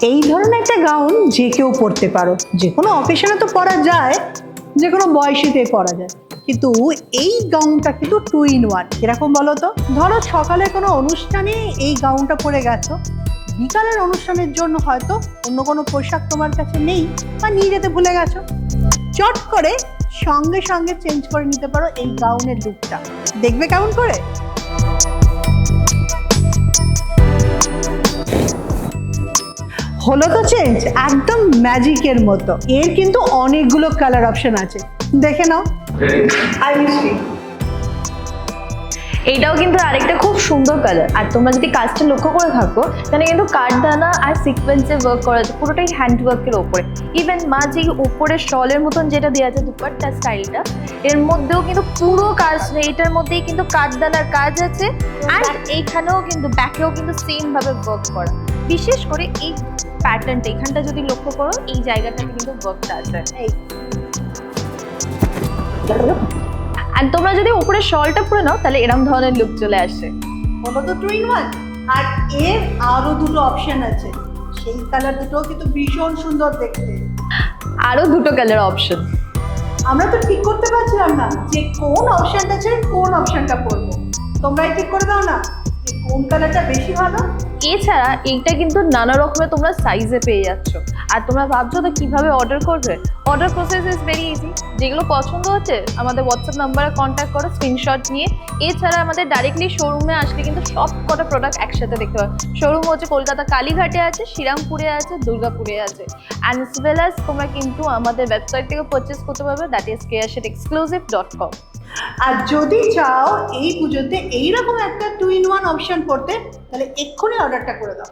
এই ধরনের একটা গাউন যে কেউ পরতে পারো, যে কোনো অকেশনে তো পরা যায়, যে কোনো বয়সীতে পরা যায়, কিন্তু এই গাউনটা কিন্তু 2 in 1। কিরকম বলো তো? ধরো সকালে কোনো অনুষ্ঠানে এই গাউনটা পরে গেছো, বিকালের অনুষ্ঠানের জন্য হয়তো অন্য কোনো পোশাক তোমার কাছে নেই বা নিয়ে যেতে ভুলে গেছো, চট করে সঙ্গে সঙ্গে চেঞ্জ করে নিতে পারো এই গাউনের লুকটা। দেখবে কেমন করে? হলো তো চেঞ্জ, একদম ম্যাজিকের মতো। এর কিন্তু অনেকগুলো কালার অপশন আছে, দেখে নাও। আর মিষ্টি, এইটাও কিন্তু আরেকটা খুব সুন্দর কালার। আর তোমরা যদি কাজটা লক্ষ্য করে থাকো, তাহলে কিন্তু কাঠদানা আর সিকোয়েন্সে ওয়ার্ক করা আছে, পুরোটাই হ্যান্ড ওয়ার্কের ওপরে। ইভেন মা যে উপরে শলের মতন যেটা দেওয়া আছে দুপাট্টা স্টাইলটা, এর মধ্যেও কিন্তু পুরো কাজ নেই, এটার মধ্যেই কিন্তু কাঠদানার কাজ আছে। আর এইখানেও কিন্তু ব্যাকেও কিন্তু সেম ভাবে ওয়ার্ক করা। বিশেষ করে এই প্যাটার্নটা এখানটা যদি লক্ষ্য করো, এই জায়গাটাতে কিন্তু ওয়ার্কটা আছে। আর তোমরা যদি উপরে শলটা পরে নাও, তাহলে এরকম ধরনের লুক চলে আসে। হলো তো 2 in 1। আর এর আরো দুটো অপশন আছে, সেই কালার দুটো কিন্তু ভীষণ সুন্দর দেখতে। আরো দুটো কালার অপশন। আমরা তো ঠিক করতে পারছিলাম না যে কোন অপশনটা ছেড়ে কোন অপশনটা পরবো। তোমরাই ঠিক করে দাও না যে কোন কালারটা বেশি ভালো। এছাড়া এইটা কিন্তু নানা রকমের তোমরা সাইজে পেয়ে যাচ্ছ। আর তোমরা ভাবছো তো কিভাবে অর্ডার করবে? Order process is very easy. যেগুলো পছন্দ হচ্ছে আমাদের হোয়াটসঅ্যাপ নাম্বারে কন্ট্যাক্ট করো স্ক্রিনশট নিয়ে। এছাড়া আমাদের ডাইরেক্টলি শোরুমে আসলে কিন্তু সব কটা প্রোডাক্ট একসাথে দেখতে পাবে। শোরুম হচ্ছে কলকাতা কালীঘাটে আছে, শ্রীরামপুরে আছে, দুর্গাপুরে আছে। অ্যান্ড এস ওয়েল অ্যাজ তোমরা কিন্তু আমাদের ওয়েবসাইট থেকে পারচেস করতে পারবে, দ্যাট ইজ keashitexclusive.com। আর যদি চাও এই পুজোতে এইরকম একটা 2 in 1 অপশন পড়তে, তাহলে এক্ষুনি অর্ডারটা করে দাও।